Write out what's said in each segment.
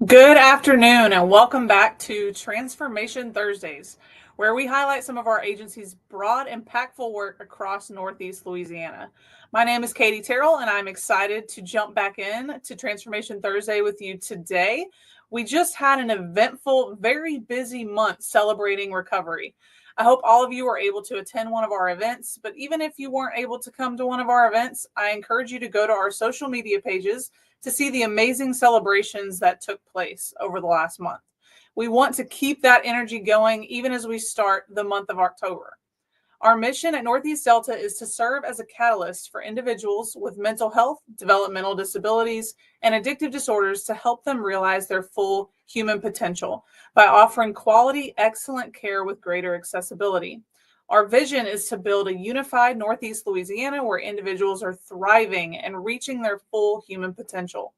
Good afternoon, and welcome back to Transformation Thursdays, where we highlight some of our agency's broad, impactful work across Northeast Louisiana. My name is Katie Terrell, and I'm excited to jump back in to Transformation Thursday with you today. We just had an eventful, very busy month celebrating recovery. I hope all of you were able to attend one of our events, but even if you weren't able to come to one of our events, I encourage you to go to our social media pages to see the amazing celebrations that took place over the last month. We want to keep that energy going even as we start the month of October. Our mission at Northeast Delta is to serve as a catalyst for individuals with mental health, developmental disabilities, and addictive disorders to help them realize their full human potential by offering quality, excellent care with greater accessibility. Our vision is to build a unified Northeast Louisiana where individuals are thriving and reaching their full human potential.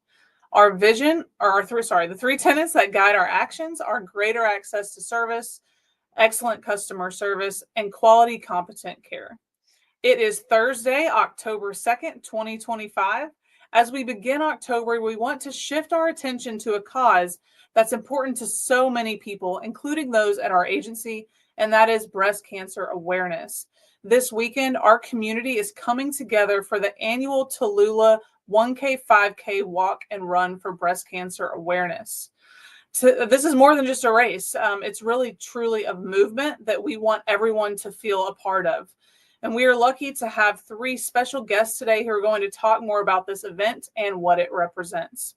Our vision, the three tenets that guide our actions are greater access to service, excellent customer service, and quality, competent care. It is Thursday, October 2nd, 2025. As we begin October, we want to shift our attention to a cause that's important to so many people, including those at our agency, and that is breast cancer awareness. This weekend, our community is coming together for the annual Tallulah 1K, 5K walk and run for breast cancer awareness. So this is more than just a race. It's really, truly a movement that we want everyone to feel a part of. And we are lucky to have three special guests today who are going to talk more about this event and what it represents.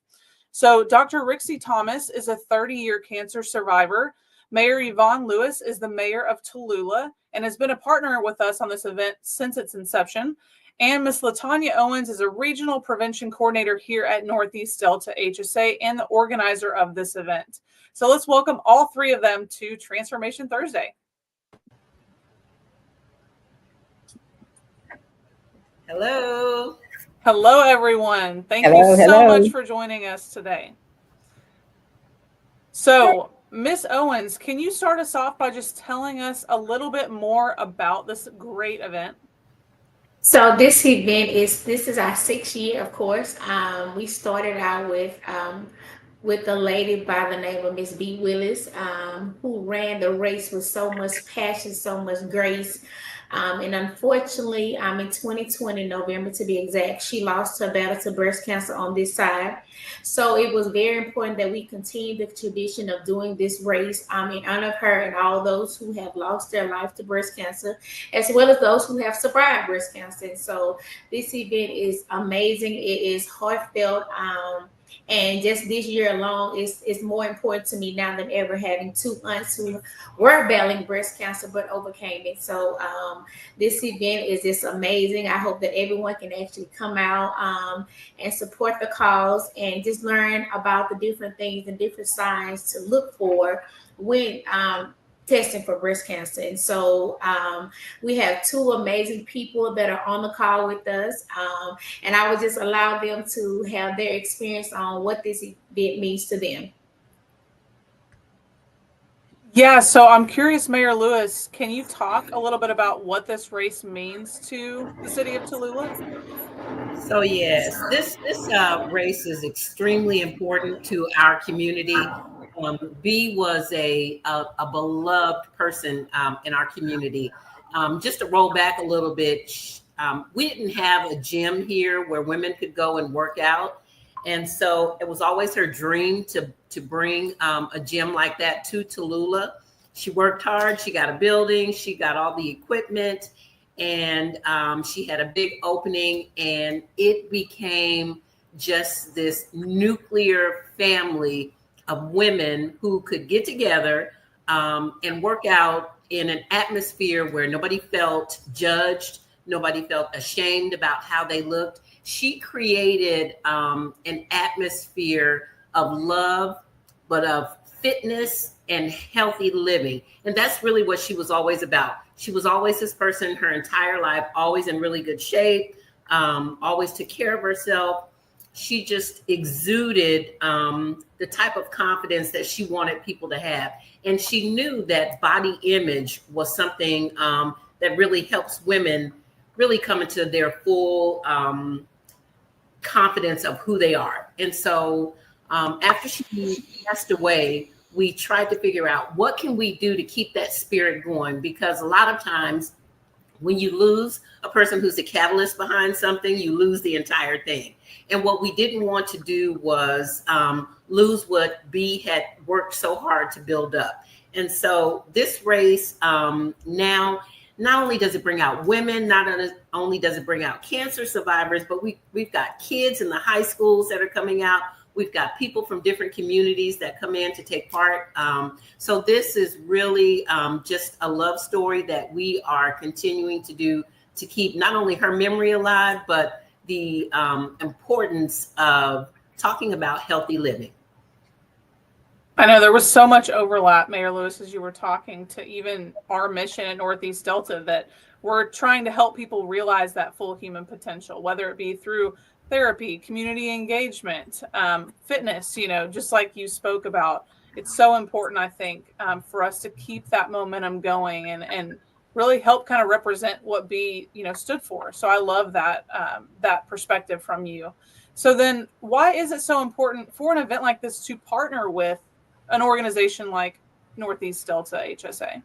So Dr. Rixie Thompson is a 30-year cancer survivor. Mayor Yvonne Lewis is the mayor of Tallulah and has been a partner with us on this event since its inception. And Ms. LaTonya Owens is a regional prevention coordinator here at Northeast Delta HSA and the organizer of this event. So let's welcome all three of them to Transformation Thursday. Hello. Hello, everyone. Thank you so much for joining us today. So, Ms. Owens, can you start us off by just telling us a little bit more about this great event? So this is our 6th year, of course. We started out with a lady by the name of Miss Bea Willis, who ran the race with so much passion, so much grace. And unfortunately, in 2020, November to be exact, she lost her battle to breast cancer on this side. So it was very important that we continue the tradition of doing this race in honor of her and all those who have lost their life to breast cancer, as well as those who have survived breast cancer. And so this event is amazing. It is heartfelt. And just this year alone is more important to me now than ever, having two aunts who were battling breast cancer but overcame it. So this event is just amazing. I hope that everyone can actually come out and support the cause and just learn about the different things and different signs to look for when testing for breast cancer. And so we have two amazing people that are on the call with us. And I would just allow them to have their experience on what this event means to them. Yeah, so I'm curious, Mayor Lewis, can you talk a little bit about what this race means to the city of Tallulah? So yes, this race is extremely important to our community. Bea was a beloved person in our community. Just to roll back a little bit, we didn't have a gym here where women could go and work out. And so it was always her dream to bring a gym like that to Tallulah. She worked hard. She got a building. She got all the equipment. And she had a big opening. And it became just this nuclear family of women who could get together and work out in an atmosphere where nobody felt judged, nobody felt ashamed about how they looked. She created an atmosphere of love, but of fitness and healthy living. And that's really what she was always about. She was always this person her entire life, always in really good shape, always took care of herself. She just exuded the type of confidence that she wanted people to have. And she knew that body image was something that really helps women really come into their full confidence of who they are. And so After she passed away, we tried to figure out what can we do to keep that spirit going, because a lot of times when you lose a person who's the catalyst behind something, you lose the entire thing. And what we didn't want to do was lose what Bea had worked so hard to build up. And so this race now, not only does it bring out women, not only does it bring out cancer survivors, but we've got kids in the high schools that are coming out. We've got people from different communities that come in to take part. So this is really just a love story that we are continuing to do to keep not only her memory alive, but the importance of talking about healthy living. I know there was so much overlap, Mayor Lewis, as you were talking, to even our mission at Northeast Delta, that we're trying to help people realize that full human potential, whether it be through therapy, community engagement, fitness, just like you spoke about. It's so important, I think, for us to keep that momentum going and really help kind of represent what Bea, stood for. So I love that, that perspective from you. So then why is it so important for an event like this to partner with an organization like Northeast Delta HSA?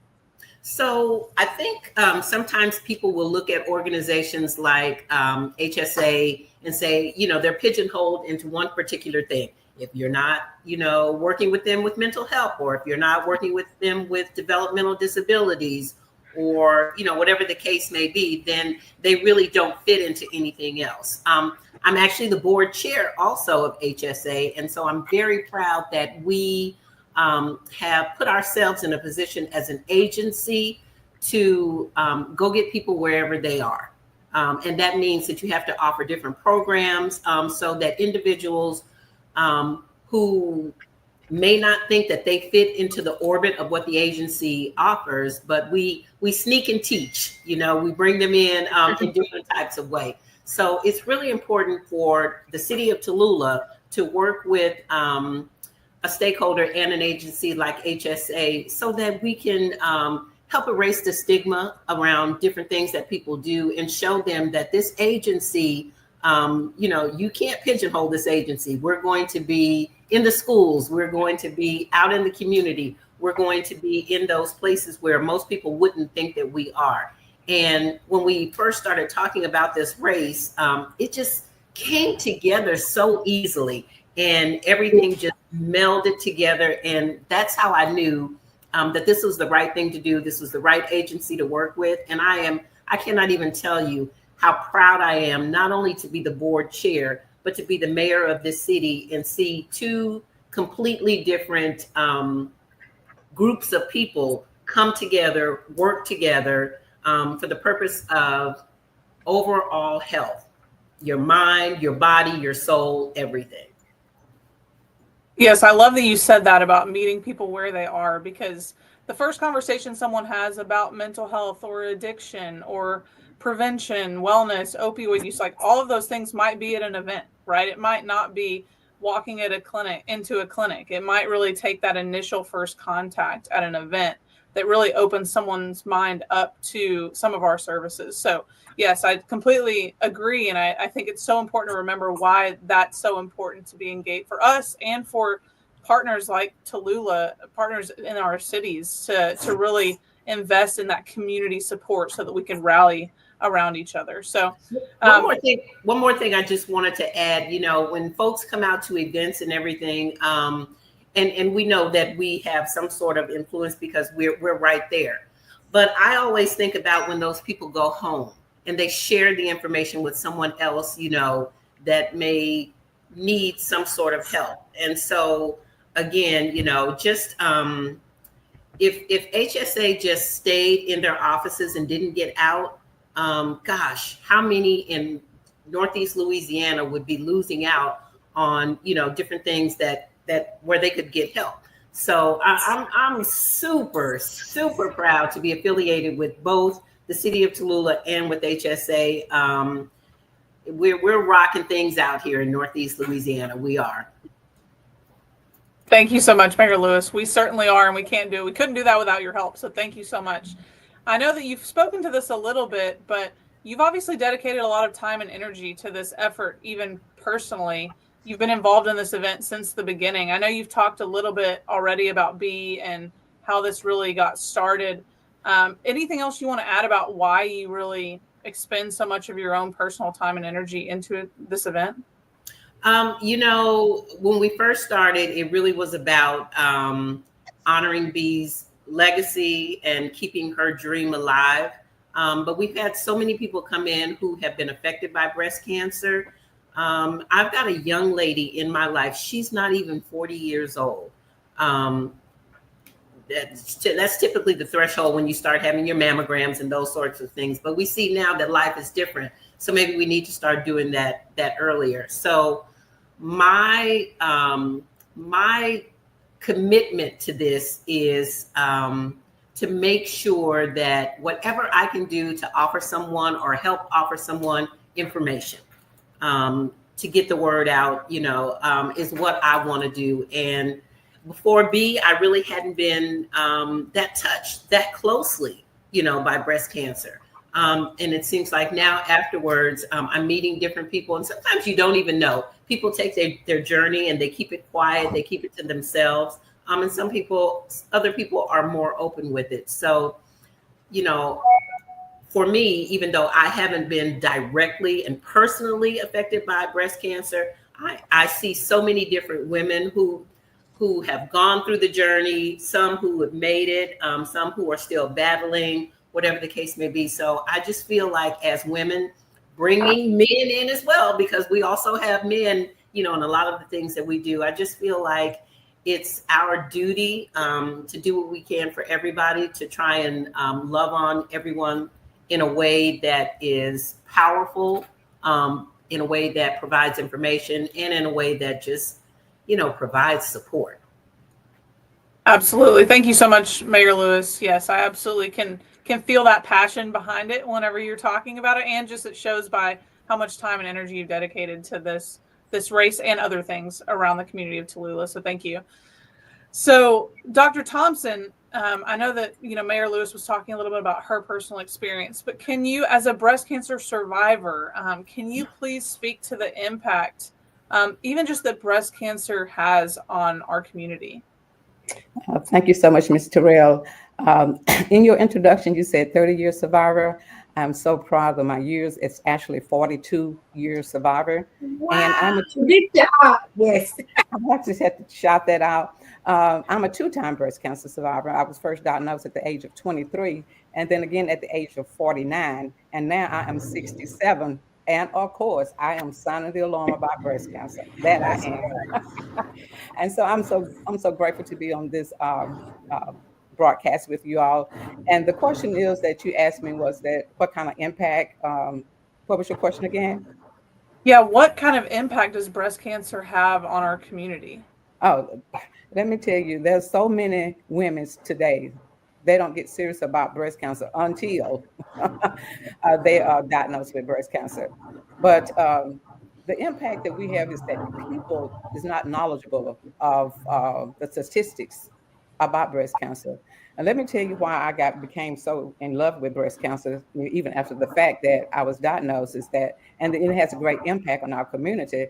So I think sometimes people will look at organizations like HSA and say, they're pigeonholed into one particular thing. If you're not, working with them with mental health, or if you're not working with them with developmental disabilities, or, whatever the case may be, then they really don't fit into anything else. I'm actually the board chair also of HSA. And so I'm very proud that we have put ourselves in a position as an agency to go get people wherever they are. And that means that you have to offer different programs so that individuals who may not think that they fit into the orbit of what the agency offers, but we sneak and teach, we bring them in different types of ways. So it's really important for the city of Tallulah to work with a stakeholder and an agency like HSA so that we can help erase the stigma around different things that people do and show them that this agency, you can't pigeonhole this agency. We're going to be in the schools. We're going to be out in the community. We're going to be in those places where most people wouldn't think that we are. And when we first started talking about this race, it just came together so easily, and everything just melded together. And that's how I knew that this was the right thing to do. This was the right agency to work with. And I cannot even tell you how proud I am, not only to be the board chair, but to be the mayor of this city and see two completely different groups of people come together, work together for the purpose of overall health, your mind, your body, your soul, everything. Yes, I love that you said that about meeting people where they are, because the first conversation someone has about mental health or addiction or prevention, wellness, opioid use, like all of those things might be at an event, right? It might not be walking into a clinic. It might really take that initial first contact at an event that really opens someone's mind up to some of our services. So yes, I completely agree. And I think it's so important to remember why that's so important to be engaged for us and for partners like Tallulah, partners in our cities, to really invest in that community support so that we can rally around each other. So one more thing I just wanted to add, when folks come out to events and everything, and we know that we have some sort of influence because we're right there. But I always think about when those people go home and they share the information with someone else, that may need some sort of help. And so again, just if HSA just stayed in their offices and didn't get out, gosh, how many in Northeast Louisiana would be losing out on, different things that where they could get help. So I'm super, super proud to be affiliated with both the city of Tallulah and with HSA. We're rocking things out here in Northeast Louisiana. We are. Thank you so much, Mayor Lewis. We certainly are, and we couldn't do that without your help. So thank you so much. I know that you've spoken to this a little bit, but you've obviously dedicated a lot of time and energy to this effort, even personally. you've been involved in this event since the beginning. I know you've talked a little bit already about Bea and how this really got started. Anything else you want to add about why you really expend so much of your own personal time and energy into this event? When we first started, it really was about honoring Bea's legacy and keeping her dream alive. But we've had so many people come in who have been affected by breast cancer. I've got a young lady in my life. She's not even 40 years old. That's typically the threshold when you start having your mammograms and those sorts of things. But we see now that life is different. So maybe we need to start doing that earlier. So my commitment to this is to make sure that whatever I can do to offer someone or help offer someone information to get the word out, is what I want to do. And before Bea, I really hadn't been that touched that closely, by breast cancer. And it seems like now afterwards, I'm meeting different people, and sometimes you don't even know. People take their journey and they keep it quiet, they keep it to themselves. And other people are more open with it. So, for me, even though I haven't been directly and personally affected by breast cancer, I see so many different women who have gone through the journey, some who have made it, some who are still battling, whatever the case may be. So I just feel like as women, bringing men in as well, because we also have men, in a lot of the things that we do. I just feel like it's our duty to do what we can for everybody, to try and love on everyone in a way that is powerful, in a way that provides information, and in a way that just provides support. Absolutely. Thank you so much, Mayor Lewis. Yes, I absolutely can feel that passion behind it whenever you're talking about it, and just it shows by how much time and energy you've dedicated to this race and other things around the community of Tallulah. So thank you. So Dr. Thompson, I know that Mayor Lewis was talking a little bit about her personal experience, but can you, as a breast cancer survivor, can you please speak to the impact even just that breast cancer has on our community? Thank you so much, Ms. Terrell. In your introduction, you said 30-year survivor. I'm so proud of my years. It's actually 42 years survivor. Wow. And I'm a Good job. Yes. I just had to shout that out. I'm a 2-time breast cancer survivor. I was first diagnosed at the age of 23, and then again at the age of 49. And now I am 67. And of course, I am sounding the alarm about breast cancer. That I am. And so I'm so grateful to be on this broadcast with you all. And the question is that you asked me was that what kind of impact? What was your question again? Yeah, what kind of impact does breast cancer have on our community? Oh, let me tell you, there's so many women today, they don't get serious about breast cancer until they are diagnosed with breast cancer. But the impact that we have is that people is not knowledgeable of the statistics about breast cancer. And let me tell you why I became so in love with breast cancer, even after the fact that I was diagnosed, is that, and it has a great impact on our community.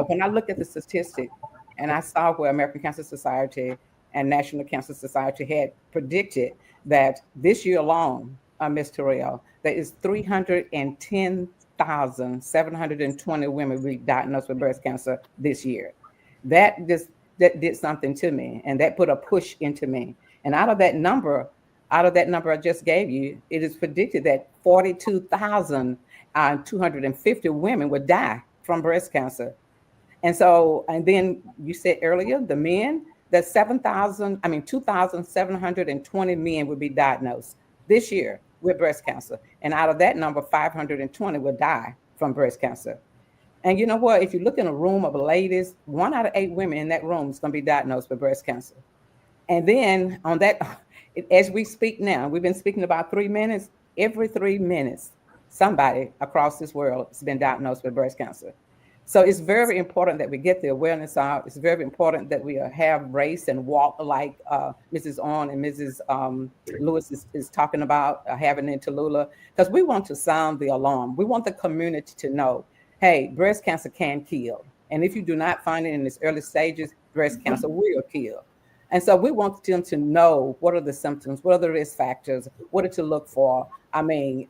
When I looked at the statistic and I saw where American Cancer Society and National Cancer Society had predicted that this year alone, Ms. Terrell, there is 310,720 women will be diagnosed with breast cancer this year. That did something to me, and that put a push into me. And out of that number I just gave you, it is predicted that 42,250 women would die from breast cancer. And then you said earlier, the men, that 2,720 men would be diagnosed this year with breast cancer. And out of that number, 520 will die from breast cancer. And you know what? If you look in a room of ladies, 1 out of 8 women in that room is going to be diagnosed with breast cancer. And then on that, as we speak now, we've been speaking about 3 minutes. Every 3 minutes, somebody across this world has been diagnosed with breast cancer. So it's very important that we get the awareness out. It's very important that we have race and walk like Mrs. Owens and Mrs. Lewis is talking about having in Tallulah, because we want to sound the alarm. We want the community to know, hey, breast cancer can kill. And if you do not find it in its early stages, breast cancer will kill. And so we want them to know what are the symptoms, what are the risk factors, what are to look for. I mean,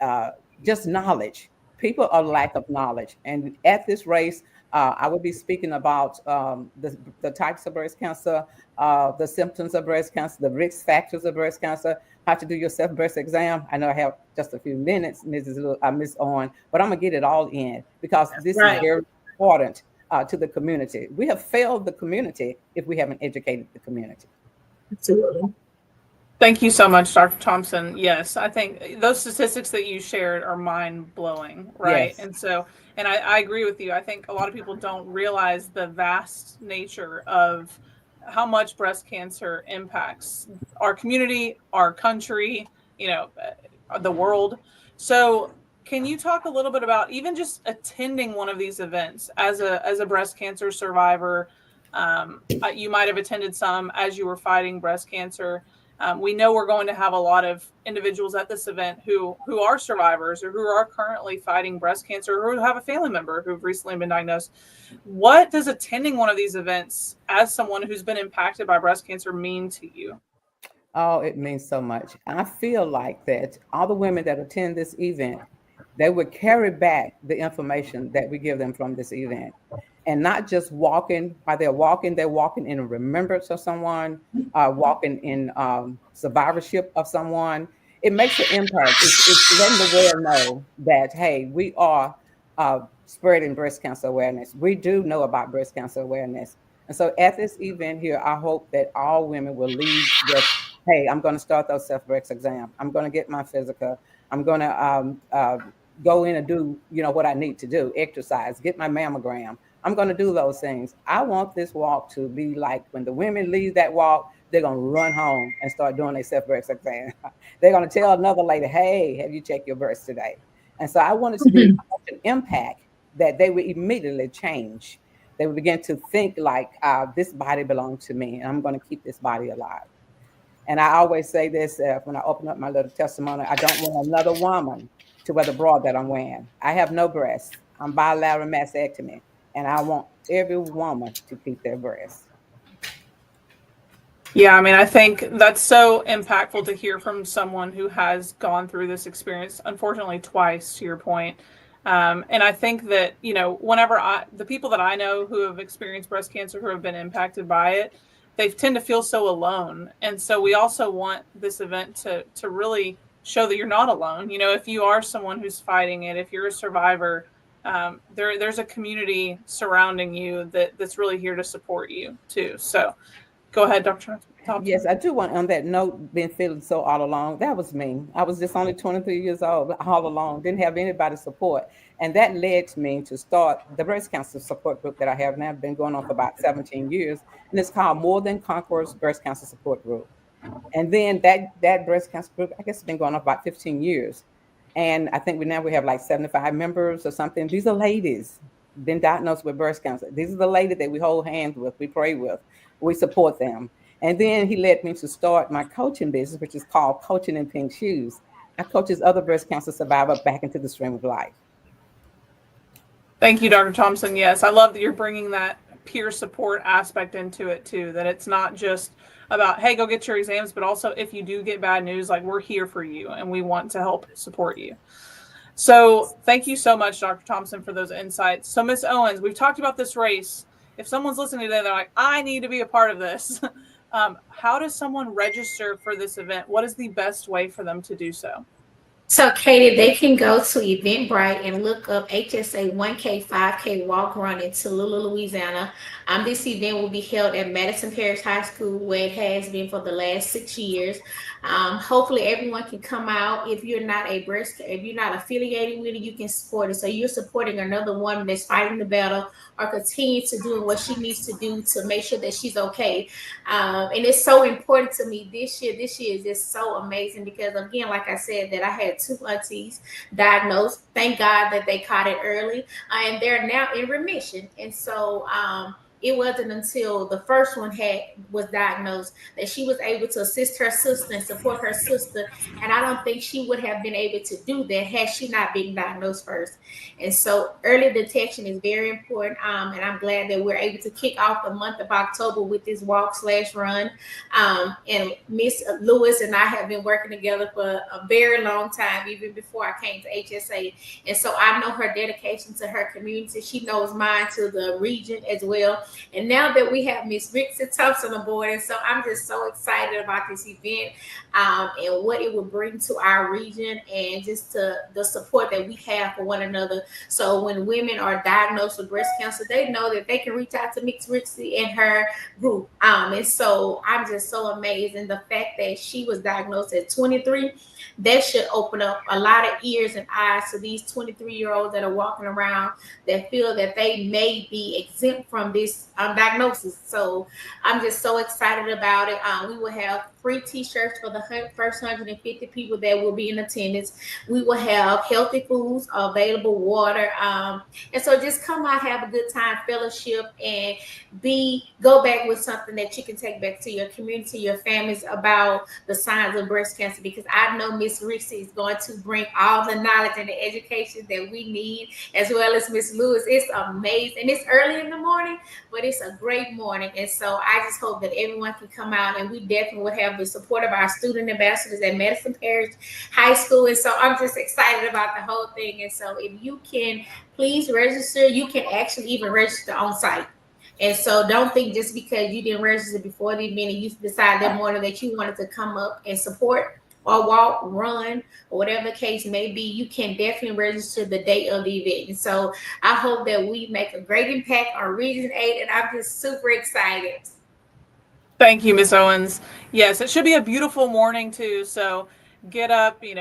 just knowledge. People are lack of knowledge. And at this race, I will be speaking about the types of breast cancer, the symptoms of breast cancer, the risk factors of breast cancer, how to do your self-breast exam. I know I have just a few minutes, Miss Owen, but I'm going to get it all in because this is very important to the community. We have failed the community if we haven't educated the community. Absolutely. Thank you so much, Dr. Thompson. Yes, I think those statistics that you shared are mind-blowing, right? Yes. And so, and I agree with you. I think a lot of people don't realize the vast nature of how much breast cancer impacts our community, our country, the world. So can you talk a little bit about even just attending one of these events as a breast cancer survivor? You might have attended some as you were fighting breast cancer. We know we're going to have a lot of individuals at this event who are survivors or who are currently fighting breast cancer or who have a family member who've recently been diagnosed. What does attending one of these events as someone who's been impacted by breast cancer mean to you? Oh, it means so much. I feel like that all the women that attend this event, they would carry back the information that we give them from this event. And not just walking, while they're walking in remembrance of someone, walking in survivorship of someone. It makes an impact. It's letting the world know that, hey, we are spreading breast cancer awareness. We do know about breast cancer awareness. And so at this event here, I hope that all women will leave with, hey, I'm going to start those self-breast exam. I'm going to get my physical. I'm going to go in and do, what I need to do, exercise, get my mammogram. I'm going to do those things. I want this walk to be like when the women leave that walk, they're going to run home and start doing their self-breast exam. They're going to tell another lady, hey, have you checked your breast today? And so I want it to be an impact that they would immediately change. They would begin to think like, this body belongs to me, and I'm going to keep this body alive. And I always say this when I open up my little testimony, I don't want another woman to wear the bra that I'm wearing. I have no breasts. I'm bilateral mastectomy. And I want every woman to keep their breasts. Yeah, I mean, I think that's so impactful to hear from someone who has gone through this experience, unfortunately, twice, to your point. And I think that, whenever the people that I know who have experienced breast cancer, who have been impacted by it, they tend to feel so alone. And so we also want this event to really show that you're not alone. If you are someone who's fighting it, if you're a survivor, there's a community surrounding you that's really here to support you too. So go ahead, Dr. Thompson. Yes, I do want on that note, been feeling so all along. That was me. I was just only 23 years old, all alone, didn't have anybody support. And that led me to start the breast cancer support group that I have now, been going on for about 17 years. And it's called More Than Conquerors Breast Cancer Support Group. And then that breast cancer group, I guess it's been going on about 15 years. And I think we have like 75 members or something. These are ladies been diagnosed with breast cancer. These are the ladies that we hold hands with, we pray with, we support them. And then he led me to start my coaching business, which is called Coaching in Pink Shoes. I coaches other breast cancer survivors back into the stream of life. Thank you, Dr. Thompson. Yes, I love that you're bringing that peer support aspect into it too, that it's not just about, hey, go get your exams, but also if you do get bad news, like we're here for you and we want to help support you. So thank you so much, Dr. Thompson, for those insights. So Ms. Owens, we've talked about this race. If someone's listening today, they're like, I need to be a part of this. How does someone register for this event? What is the best way for them to do so? So, Katie, they can go to Eventbrite and look up HSA 1K 5K Walk Run in Tallulah, Louisiana. This event will be held at Madison Parish High School, where it has been for the last 6 years. Hopefully, everyone can come out. If you're not affiliated with it, you can support it. So you're supporting another woman that's fighting the battle or continue to do what she needs to do to make sure that she's okay. And it's so important to me this year. This year is just so amazing because, again, like I said, that I had 2 aunties diagnosed. Thank God that they caught it early, and they're now in remission. And so it wasn't until the first one was diagnosed that she was able to assist her sister and support her sister. And I don't think she would have been able to do that had she not been diagnosed first. And so early detection is very important. And I'm glad that we're able to kick off the month of October with this walk/run. And Miss Lewis and I have been working together for a very long time, even before I came to HSA. And so I know her dedication to her community. She knows mine to the region as well. And now that we have Miss Rixie Thompson on board, and so I'm just so excited about this event and what it will bring to our region, and just to the support that we have for one another. So when women are diagnosed with breast cancer, they know that they can reach out to Miss Rixie and her group. And so I'm just so amazed. And the fact that she was diagnosed at 23, that should open up a lot of ears and eyes to these 23-year-olds that are walking around that feel that they may be exempt from this diagnosis. So I'm just so excited about it. We will have free t-shirts for the first 150 people that will be in attendance. We will have healthy foods, available water. And so just come out, have a good time, fellowship, and go back with something that you can take back to your community, your families, about the signs of breast cancer, because I know Miss Rixie is going to bring all the knowledge and the education that we need, as well as Miss Lewis. It's amazing. It's early in the morning, but it's a great morning. And so I just hope that everyone can come out, and we definitely will have the support of our student ambassadors at Madison Parish High School. And so I'm just excited about the whole thing. And so if you can please register, you can actually even register on site. And so don't think just because you didn't register before the event and you decided that morning that you wanted to come up and support or walk, run, or whatever the case may be, you can definitely register the date of the event. And so I hope that we make a great impact on Region 8, and I'm just super excited. Thank you, Ms. Owens. Yes, it should be a beautiful morning too. So get up, be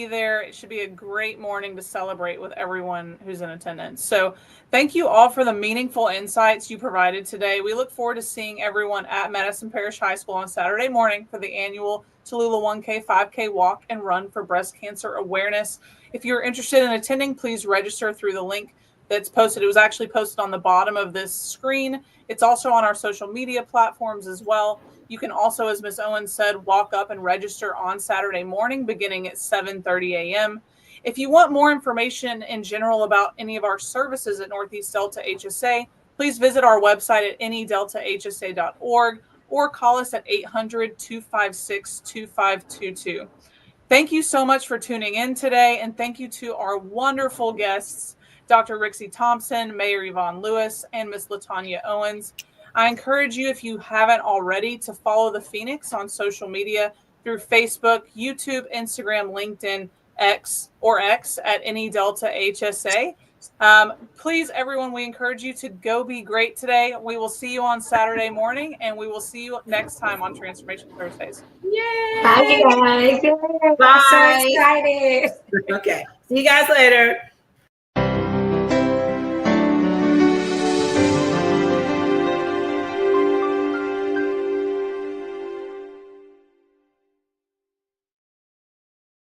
there. It should be a great morning to celebrate with everyone who's in attendance. So thank you all for the meaningful insights you provided today. We look forward to seeing everyone at Madison Parish High School on Saturday morning for the annual Tallulah 1K 5K walk and run for breast cancer awareness. If you're interested in attending, please register through the link that's posted. It was actually posted on the bottom of this screen. It's also on our social media platforms as well. You can also, as Ms. Owens said, walk up and register on Saturday morning beginning at 7:30 a.m. If you want more information in general about any of our services at Northeast Delta HSA, please visit our website at nedeltahsa.org or call us at 800-256-2522. Thank you so much for tuning in today, and thank you to our wonderful guests, Dr. Rixie Thompson, Mayor Yvonne Lewis, and Ms. LaTonya Owens. I encourage you, if you haven't already, to follow the Phoenix on social media through Facebook, YouTube, Instagram, LinkedIn, X at NEDeltaHSA. Please, everyone, we encourage you to go be great today. We will see you on Saturday morning, and we will see you next time on Transformation Thursdays. Yay! Bye, guys. Bye. I'm so excited. Okay. See you guys later.